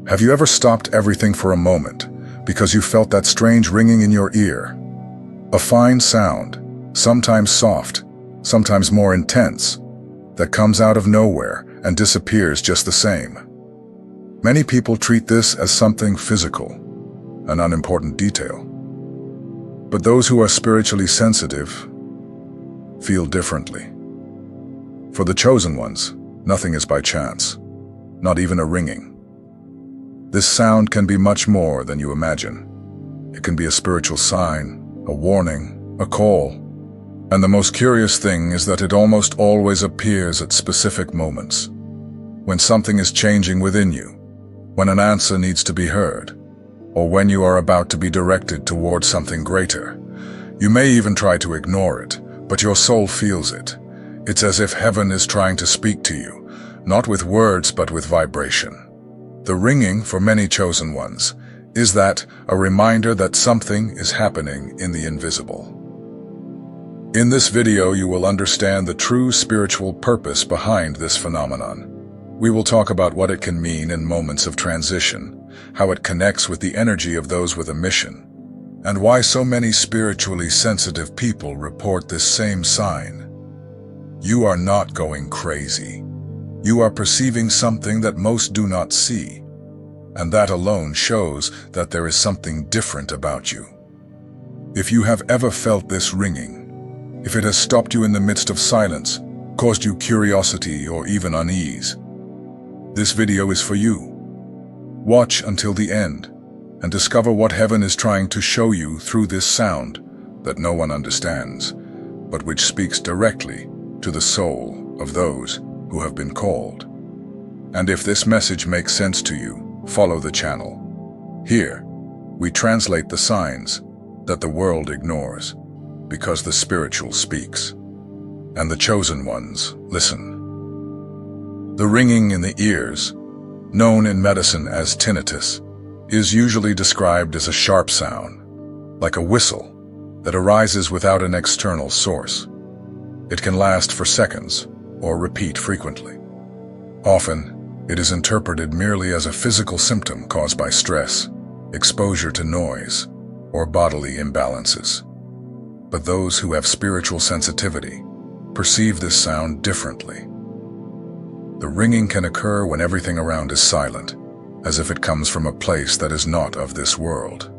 Have you ever stopped everything for a moment because you felt that strange ringing in your ear? A fine sound, sometimes soft, sometimes more intense, that comes out of nowhere and disappears just the same. Many people treat this as something physical, an unimportant detail. But those who are spiritually sensitive feel differently. For the chosen ones, nothing is by chance, not even a ringing. This sound can be much more than you imagine. It can be a spiritual sign, a warning, a call. And the most curious thing is that it almost always appears at specific moments. When something is changing within you, when an answer needs to be heard, or when you are about to be directed towards something greater. You may even try to ignore it, but your soul feels it. It's as if heaven is trying to speak to you, not with words but with vibration. The ringing, for many chosen ones, is that a reminder that something is happening in the invisible. In this video, you will understand the true spiritual purpose behind this phenomenon. We will talk about what it can mean in moments of transition, how it connects with the energy of those with a mission, and why so many spiritually sensitive people report this same sign. You are not going crazy. You are perceiving something that most do not see, and that alone shows that there is something different about you. If you have ever felt this ringing, if it has stopped you in the midst of silence, caused you curiosity or even unease, this video is for you. Watch until the end and discover what heaven is trying to show you through this sound that no one understands, but which speaks directly to the soul of those who have been called. And if this message makes sense to you, follow the channel. Here, we translate the signs that the world ignores, because the spiritual speaks, and the chosen ones listen. The ringing in the ears, known in medicine as tinnitus, is usually described as a sharp sound, like a whistle, that arises without an external source. It can last for seconds, or repeat frequently. Often, it is interpreted merely as a physical symptom caused by stress, exposure to noise, or bodily imbalances. But those who have spiritual sensitivity perceive this sound differently. The ringing can occur when everything around is silent, as if it comes from a place that is not of this world.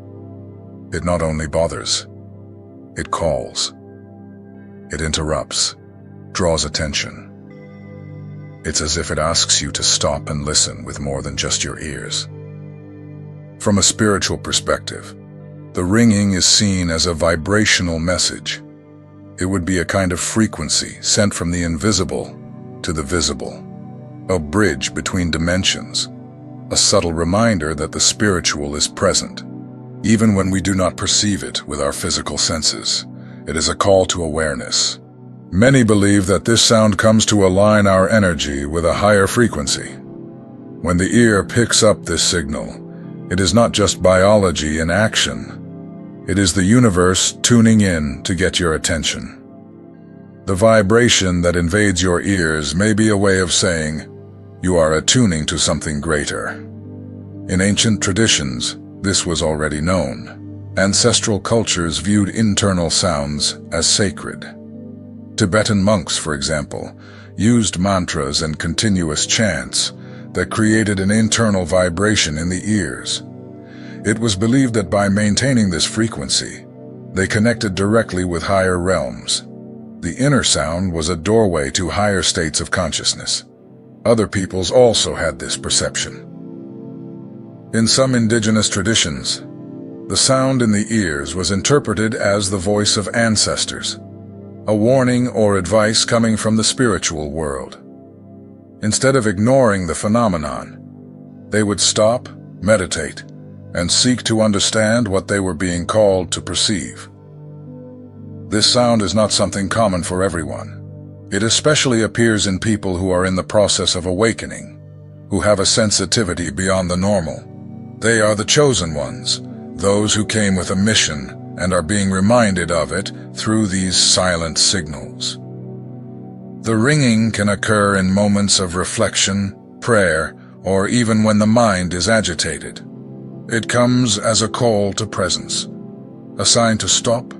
It not only bothers, it calls. It interrupts, draws attention. It's as if it asks you to stop and listen with more than just your ears. From a spiritual perspective, the ringing is seen as a vibrational message. It would be a kind of frequency sent from the invisible to the visible, a bridge between dimensions, a subtle reminder that the spiritual is present, even when we do not perceive it with our physical senses. It is a call to awareness. Many believe that this sound comes to align our energy with a higher frequency. When the ear picks up this signal, it is not just biology in action. It is the universe tuning in to get your attention. The vibration that invades your ears may be a way of saying, you are attuning to something greater. In ancient traditions, this was already known. Ancestral cultures viewed internal sounds as sacred. Tibetan monks, for example, used mantras and continuous chants that created an internal vibration in the ears. It was believed that by maintaining this frequency, they connected directly with higher realms. The inner sound was a doorway to higher states of consciousness. Other peoples also had this perception. In some indigenous traditions, the sound in the ears was interpreted as the voice of ancestors, a warning or advice coming from the spiritual world. Instead of ignoring the phenomenon, they would stop, meditate, and seek to understand what they were being called to perceive. This sound is not something common for everyone. It especially appears in people who are in the process of awakening, who have a sensitivity beyond the normal. They are the chosen ones, those who came with a mission and are being reminded of it through these silent signals. The ringing can occur in moments of reflection, prayer, or even when the mind is agitated. It comes as a call to presence, a sign to stop,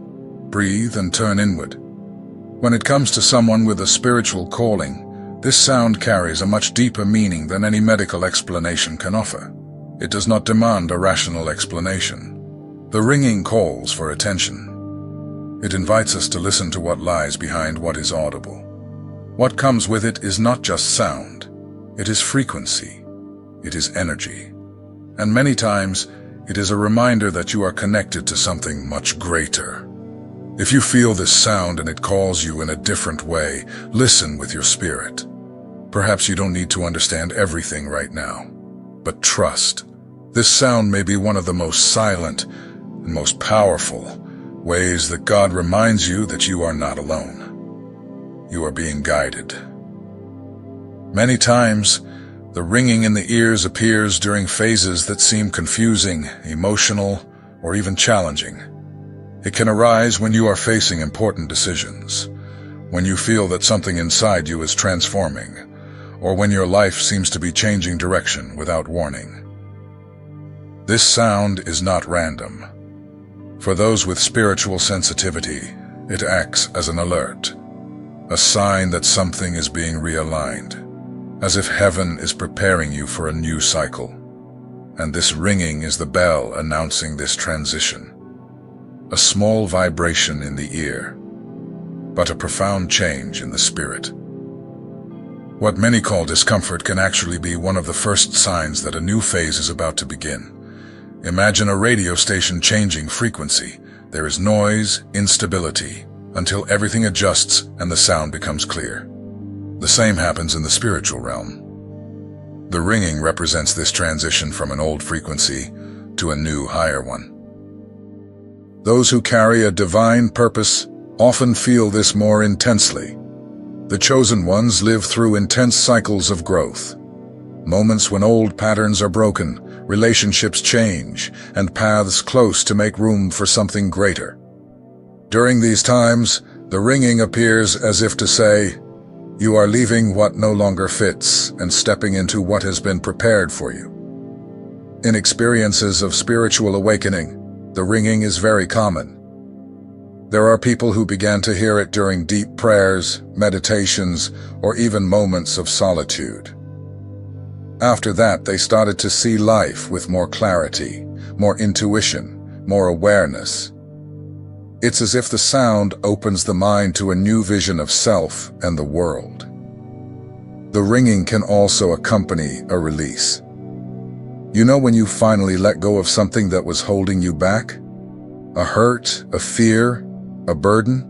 breathe, and turn inward. When it comes to someone with a spiritual calling, this sound carries a much deeper meaning than any medical explanation can offer. It does not demand a rational explanation. The ringing calls for attention. It invites us to listen to what lies behind what is audible. What comes with it is not just sound. It is frequency. It is energy. And many times, it is a reminder that you are connected to something much greater. If you feel this sound and it calls you in a different way, listen with your spirit. Perhaps you don't need to understand everything right now, but trust. This sound may be one of the most silent and most powerful ways that God reminds you that you are not alone. You are being guided. Many times, the ringing in the ears appears during phases that seem confusing, emotional, or even challenging. It can arise when you are facing important decisions, when you feel that something inside you is transforming, or when your life seems to be changing direction without warning. This sound is not random. For those with spiritual sensitivity, it acts as an alert, a sign that something is being realigned, as if heaven is preparing you for a new cycle. And this ringing is the bell announcing this transition. A small vibration in the ear, but a profound change in the spirit. What many call discomfort can actually be one of the first signs that a new phase is about to begin. Imagine a radio station changing frequency. There is noise, instability, until everything adjusts and the sound becomes clear. The same happens in the spiritual realm. The ringing represents this transition from an old frequency to a new, higher one. Those who carry a divine purpose often feel this more intensely. The chosen ones live through intense cycles of growth. Moments when old patterns are broken, relationships change, and paths close to make room for something greater. During these times, the ringing appears as if to say, you are leaving what no longer fits and stepping into what has been prepared for you. In experiences of spiritual awakening, the ringing is very common. There are people who began to hear it during deep prayers, meditations, or even moments of solitude. After that, they started to see life with more clarity, more intuition, more awareness. It's as if the sound opens the mind to a new vision of self and the world. The ringing can also accompany a release. You know when you finally let go of something that was holding you back? A hurt, a fear, a burden?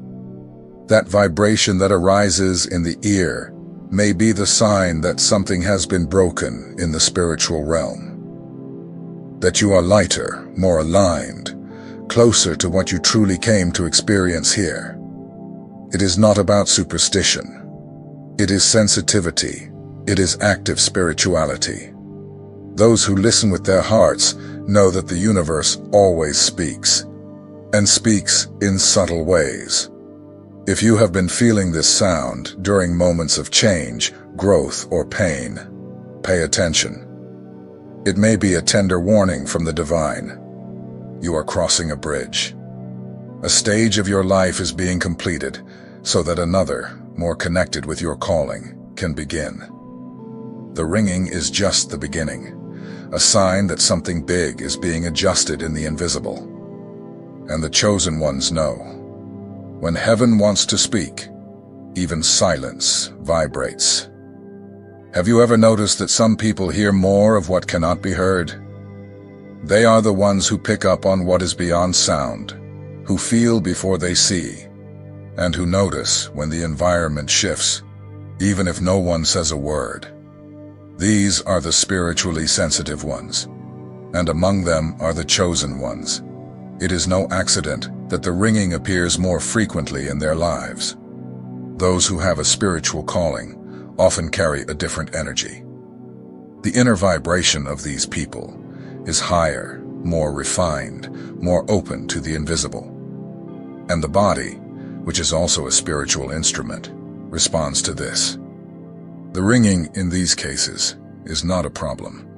That vibration that arises in the ear may be the sign that something has been broken in the spiritual realm. That you are lighter, more aligned, closer to what you truly came to experience here. It is not about superstition. It is sensitivity. It is active spirituality. Those who listen with their hearts know that the universe always speaks, and speaks in subtle ways. If you have been feeling this sound during moments of change, growth, or pain, pay attention. It may be a tender warning from the divine. You are crossing a bridge. A stage of your life is being completed so that another, more connected with your calling, can begin. The ringing is just the beginning, a sign that something big is being adjusted in the invisible. And the chosen ones know. When heaven wants to speak, even silence vibrates. Have you ever noticed that some people hear more of what cannot be heard? They are the ones who pick up on what is beyond sound, who feel before they see, and who notice when the environment shifts, even if no one says a word. These are the spiritually sensitive ones, and among them are the chosen ones. It is no accident that the ringing appears more frequently in their lives. Those who have a spiritual calling often carry a different energy. The inner vibration of these people is higher, more refined, more open to the invisible. And the body, which is also a spiritual instrument, responds to this. The ringing in these cases is not a problem.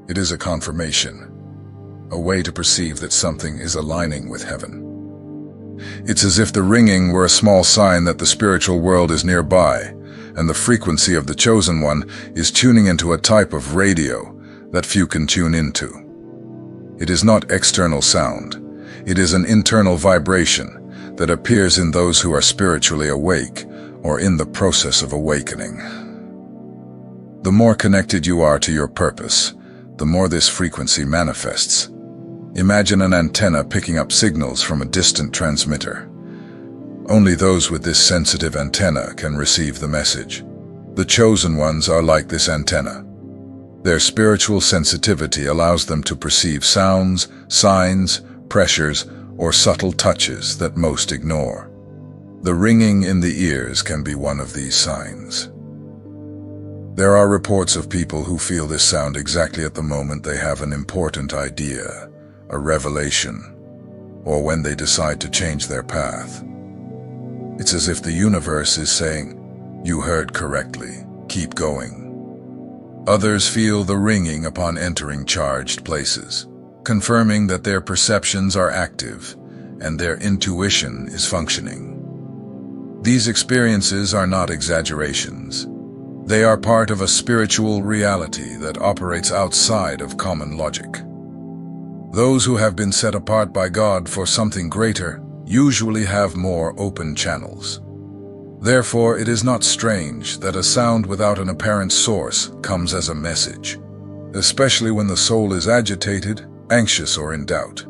It is a confirmation, a way to perceive that something is aligning with heaven. It's as if the ringing were a small sign that the spiritual world is nearby, and the frequency of the chosen one is tuning into a type of radio that few can tune into. It is not external sound. It is an internal vibration that appears in those who are spiritually awake or in the process of awakening. The more connected you are to your purpose, the more this frequency manifests. Imagine an antenna picking up signals from a distant transmitter. Only those with this sensitive antenna can receive the message. The chosen ones are like this antenna. Their spiritual sensitivity allows them to perceive sounds, signs, pressures, or subtle touches that most ignore. The ringing in the ears can be one of these signs. There are reports of people who feel this sound exactly at the moment they have an important idea, a revelation, or when they decide to change their path. It's as if the universe is saying, "You heard correctly, keep going." Others feel the ringing upon entering charged places, confirming that their perceptions are active and their intuition is functioning. These experiences are not exaggerations. They are part of a spiritual reality that operates outside of common logic. Those who have been set apart by God for something greater usually have more open channels. Therefore, it is not strange that a sound without an apparent source comes as a message, especially when the soul is agitated, anxious, or in doubt.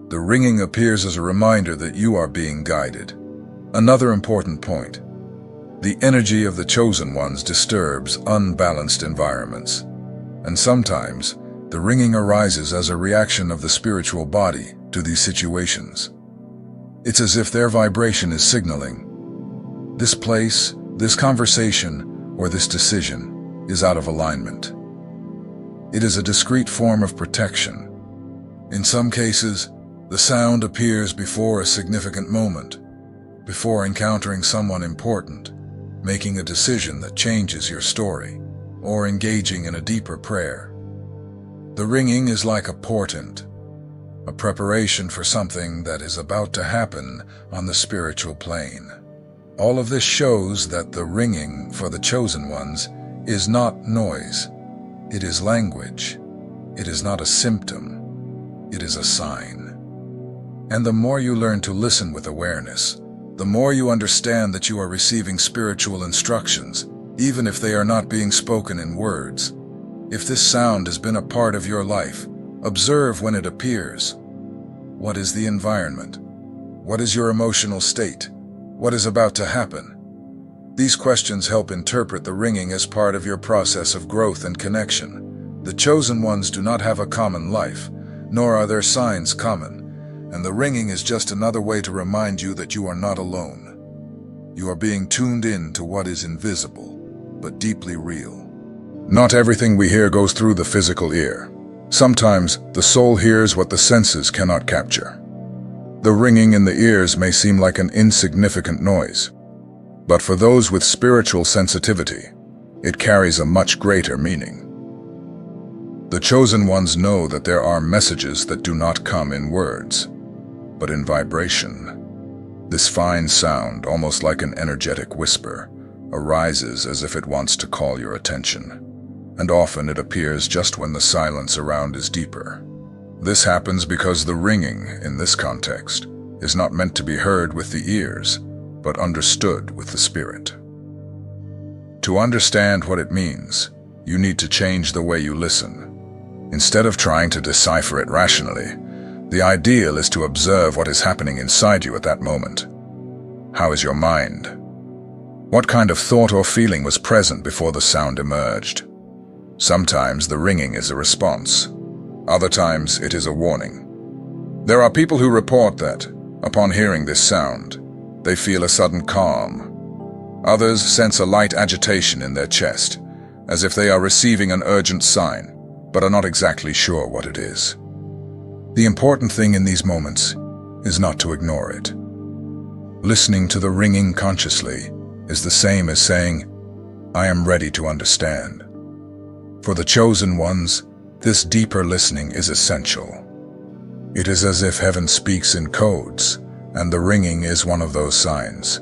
The ringing appears as a reminder that you are being guided. Another important point: the energy of the chosen ones disturbs unbalanced environments, and sometimes the ringing arises as a reaction of the spiritual body to these situations. It's as if their vibration is signaling, this place, this conversation, or this decision is out of alignment. It is a discreet form of protection. In some cases, the sound appears before a significant moment, before encountering someone important, making a decision that changes your story, or engaging in a deeper prayer. The ringing is like a portent, a preparation for something that is about to happen on the spiritual plane. All of this shows that the ringing for the chosen ones is not noise. It is language. It is not a symptom. It is a sign. And the more you learn to listen with awareness, the more you understand that you are receiving spiritual instructions, even if they are not being spoken in words. If this sound has been a part of your life, observe when it appears. What is the environment? What is your emotional state? What is about to happen? These questions help interpret the ringing as part of your process of growth and connection. The chosen ones do not have a common life, nor are their signs common, and the ringing is just another way to remind you that you are not alone. You are being tuned in to what is invisible, but deeply real. Not everything we hear goes through the physical ear. Sometimes the soul hears what the senses cannot capture. The ringing in the ears may seem like an insignificant noise, but for those with spiritual sensitivity, it carries a much greater meaning. The chosen ones know that there are messages that do not come in words, but in vibration. This fine sound, almost like an energetic whisper, arises as if it wants to call your attention, and often it appears just when the silence around is deeper. This happens because the ringing, in this context, is not meant to be heard with the ears, but understood with the spirit. To understand what it means, you need to change the way you listen. Instead of trying to decipher it rationally, the ideal is to observe what is happening inside you at that moment. How is your mind? What kind of thought or feeling was present before the sound emerged? Sometimes the ringing is a response. Other times it is a warning. There are people who report that, upon hearing this sound, they feel a sudden calm. Others sense a light agitation in their chest, as if they are receiving an urgent sign, but are not exactly sure what it is. The important thing in these moments is not to ignore it. Listening to the ringing consciously is the same as saying, "I am ready to understand." For the chosen ones, this deeper listening is essential. It is as if heaven speaks in codes, and the ringing is one of those signs.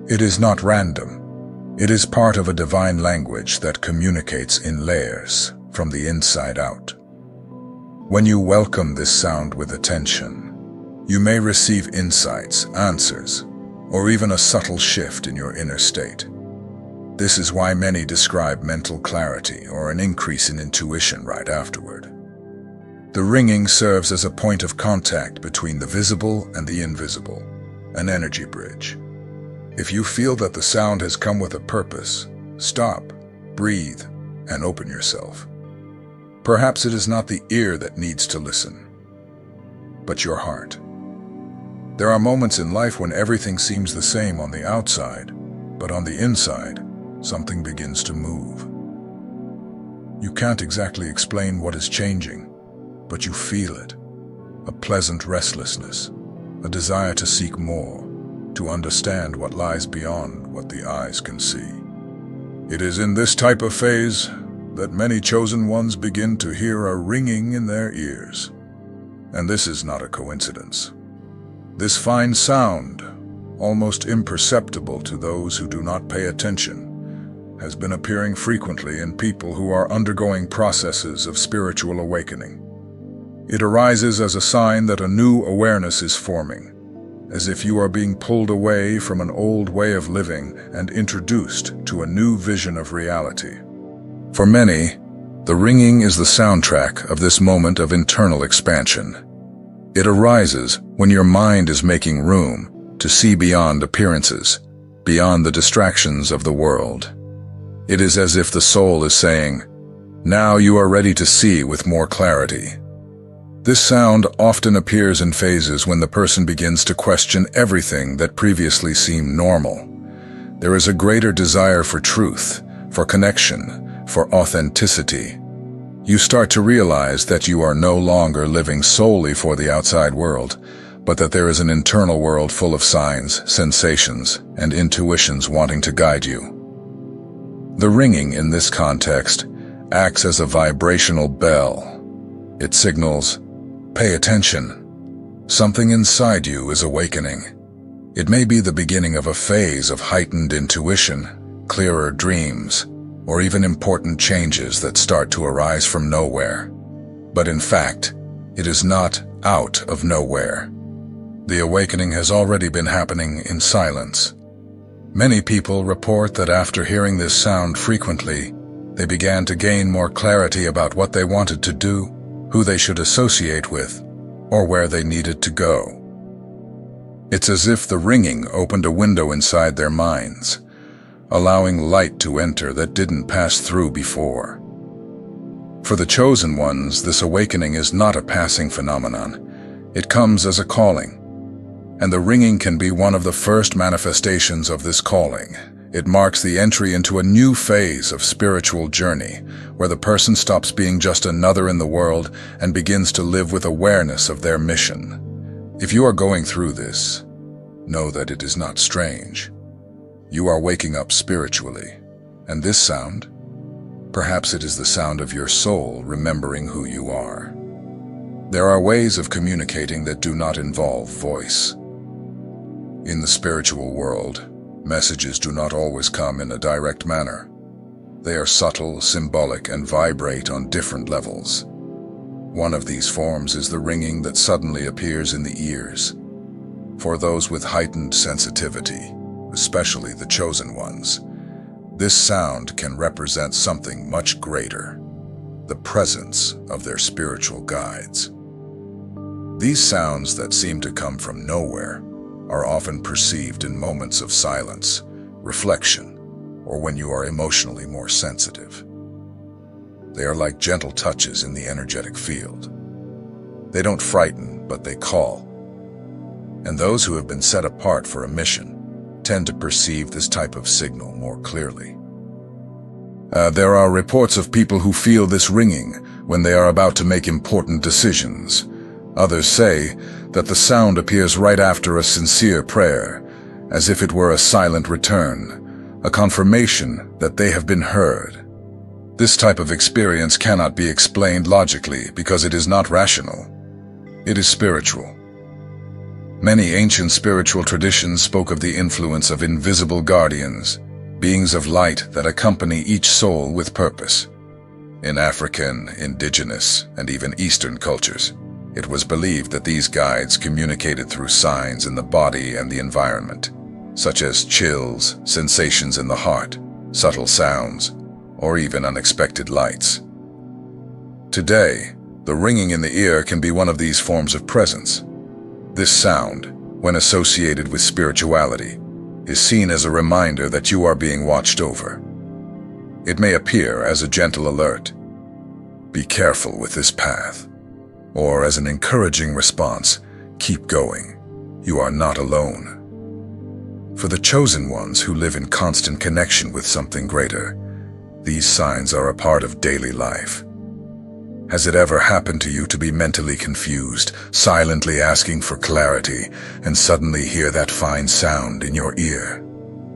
It is not random. It is part of a divine language that communicates in layers, from the inside out. When you welcome this sound with attention, you may receive insights, answers, or even a subtle shift in your inner state. This is why many describe mental clarity or an increase in intuition right afterward. The ringing serves as a point of contact between the visible and the invisible, an energy bridge. If you feel that the sound has come with a purpose, stop, breathe, and open yourself. Perhaps it is not the ear that needs to listen, but your heart. There are moments in life when everything seems the same on the outside, but on the inside, something begins to move. You can't exactly explain what is changing, but you feel it. A pleasant restlessness, a desire to seek more, to understand what lies beyond what the eyes can see. It is in this type of phase that many chosen ones begin to hear a ringing in their ears. And this is not a coincidence. This fine sound, almost imperceptible to those who do not pay attention, has been appearing frequently in people who are undergoing processes of spiritual awakening. It arises as a sign that a new awareness is forming, as if you are being pulled away from an old way of living and introduced to a new vision of reality. For many, the ringing is the soundtrack of this moment of internal expansion. It arises when your mind is making room to see beyond appearances, beyond the distractions of the world. It is as if the soul is saying, "Now you are ready to see with more clarity." This sound often appears in phases when the person begins to question everything that previously seemed normal. There is a greater desire for truth, for connection, for authenticity. You start to realize that you are no longer living solely for the outside world, but that there is an internal world full of signs, sensations, and intuitions wanting to guide you. The ringing in this context acts as a vibrational bell. It signals, "Pay attention. Something inside you is awakening." It may be the beginning of a phase of heightened intuition, clearer dreams, or even important changes that start to arise from nowhere. But in fact, it is not out of nowhere. The awakening has already been happening in silence. Many people report that after hearing this sound frequently, they began to gain more clarity about what they wanted to do, who they should associate with, or where they needed to go. It's as if the ringing opened a window inside their minds, allowing light to enter that didn't pass through before. For the chosen ones, this awakening is not a passing phenomenon. It comes as a calling. And the ringing can be one of the first manifestations of this calling. It marks the entry into a new phase of spiritual journey, where the person stops being just another in the world and begins to live with awareness of their mission. If you are going through this, know that it is not strange. You are waking up spiritually, and this sound, perhaps it is the sound of your soul remembering who you are. There are ways of communicating that do not involve voice. In the spiritual world, messages do not always come in a direct manner. They are subtle, symbolic, and vibrate on different levels. One of these forms is the ringing that suddenly appears in the ears. For those with heightened sensitivity, especially the chosen ones, this sound can represent something much greater, the presence of their spiritual guides. These sounds that seem to come from nowhere are often perceived in moments of silence, reflection, or when you are emotionally more sensitive. They are like gentle touches in the energetic field. They don't frighten, but they call. And those who have been set apart for a mission tend to perceive this type of signal more clearly. There are reports of people who feel this ringing when they are about to make important decisions. Others say that the sound appears right after a sincere prayer, as if it were a silent return, a confirmation that they have been heard. This type of experience cannot be explained logically because it is not rational. It is spiritual. Many ancient spiritual traditions spoke of the influence of invisible guardians, beings of light that accompany each soul with purpose. In African, indigenous, and even Eastern cultures, it was believed that these guides communicated through signs in the body and the environment, such as chills, sensations in the heart, subtle sounds, or even unexpected lights. Today, the ringing in the ear can be one of these forms of presence. This sound, when associated with spirituality, is seen as a reminder that you are being watched over. It may appear as a gentle alert, "Be careful with this path," or as an encouraging response, "Keep going, you are not alone." For the chosen ones who live in constant connection with something greater, these signs are a part of daily life. Has it ever happened to you to be mentally confused, silently asking for clarity, and suddenly hear that fine sound in your ear?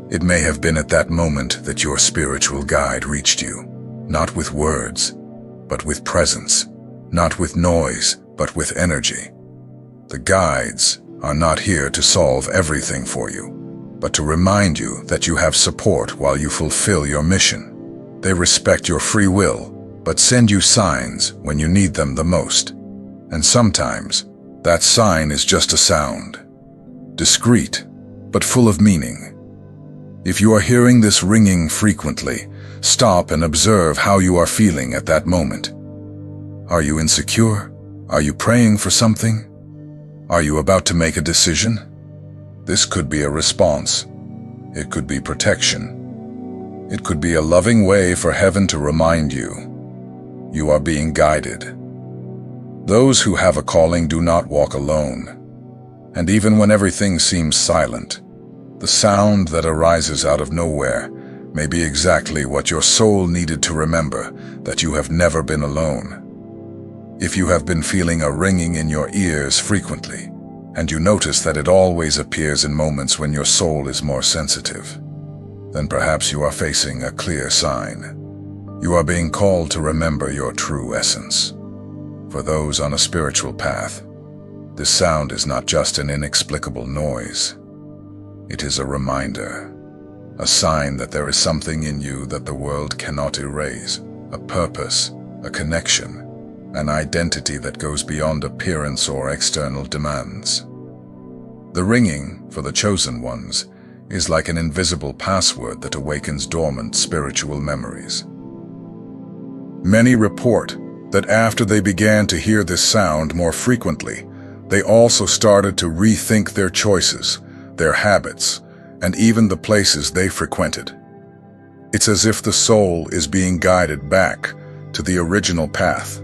It may have been at that moment that your spiritual guide reached you, not with words, but with presence, not with noise, but with energy. The guides are not here to solve everything for you, but to remind you that you have support while you fulfill your mission. They respect your free will, but send you signs when you need them the most. And sometimes, that sign is just a sound. Discreet, but full of meaning. If you are hearing this ringing frequently, stop and observe how you are feeling at that moment. Are you insecure? Are you praying for something? Are you about to make a decision? This could be a response. It could be protection. It could be a loving way for heaven to remind you you are being guided. Those who have a calling do not walk alone. And even when everything seems silent, the sound that arises out of nowhere may be exactly what your soul needed to remember that you have never been alone. If you have been feeling a ringing in your ears frequently, and you notice that it always appears in moments when your soul is more sensitive, then perhaps you are facing a clear sign. You are being called to remember your true essence. For those on a spiritual path, this sound is not just an inexplicable noise. It is a reminder, a sign that there is something in you that the world cannot erase, a purpose, a connection, an identity that goes beyond appearance or external demands. The ringing, for the chosen ones, is like an invisible password that awakens dormant spiritual memories. Many report that after they began to hear this sound more frequently, they also started to rethink their choices, their habits, and even the places they frequented. It's as if the soul is being guided back to the original path.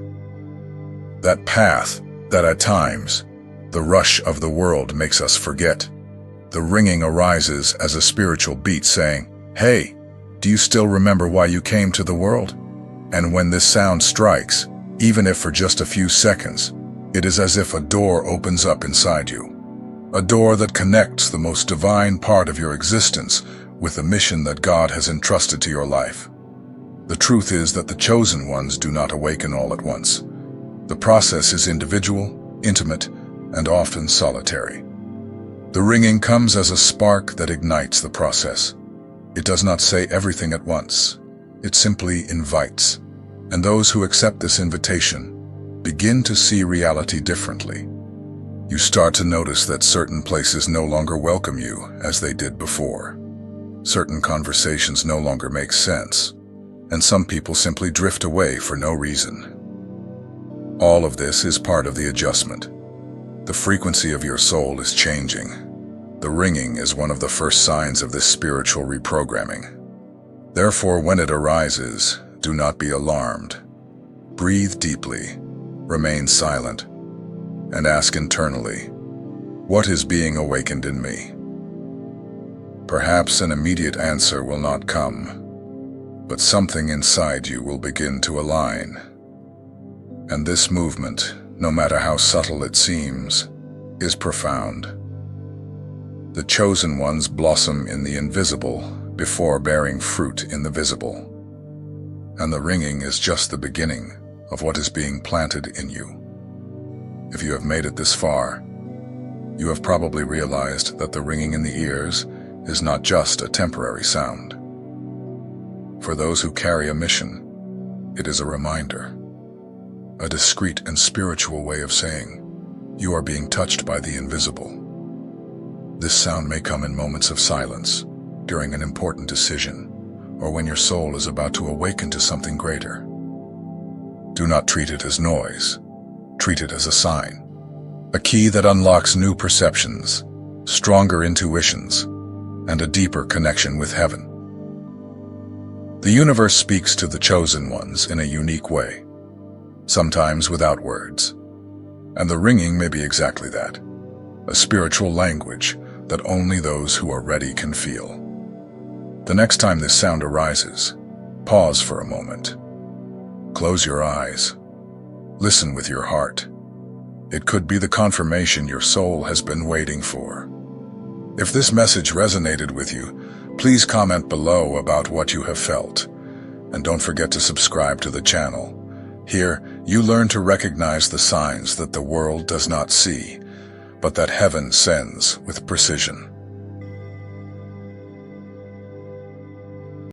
That path that at times, the rush of the world makes us forget. The ringing arises as a spiritual beat saying, "Hey, do you still remember why you came to the world?" And when this sound strikes, even if for just a few seconds, it is as if a door opens up inside you. A door that connects the most divine part of your existence with the mission that God has entrusted to your life. The truth is that the chosen ones do not awaken all at once. The process is individual, intimate, and often solitary. The ringing comes as a spark that ignites the process. It does not say everything at once. It simply invites. And those who accept this invitation begin to see reality differently. You start to notice that certain places no longer welcome you as they did before. Certain conversations no longer make sense, and some people simply drift away for no reason. All of this is part of the adjustment. The frequency of your soul is changing. The ringing is one of the first signs of this spiritual reprogramming. Therefore, when it arises, do not be alarmed. Breathe deeply, remain silent, and ask internally, what is being awakened in me? Perhaps an immediate answer will not come, but something inside you will begin to align. And this movement, no matter how subtle it seems, is profound. The chosen ones blossom in the invisible before bearing fruit in the visible. And the ringing is just the beginning of what is being planted in you. If you have made it this far, you have probably realized that the ringing in the ears is not just a temporary sound. For those who carry a mission, it is a reminder, a discreet and spiritual way of saying, you are being touched by the invisible. This sound may come in moments of silence, during an important decision, or when your soul is about to awaken to something greater. Do not treat it as noise. Treat it as a sign, a key that unlocks new perceptions, stronger intuitions, and a deeper connection with heaven. The universe speaks to the chosen ones in a unique way, sometimes without words. And the ringing may be exactly that, a spiritual language that only those who are ready can feel. The next time this sound arises, pause for a moment. Close your eyes. Listen with your heart. It could be the confirmation your soul has been waiting for. If this message resonated with you, please comment below about what you have felt. And don't forget to subscribe to the channel. Here, you learn to recognize the signs that the world does not see, but that heaven sends with precision.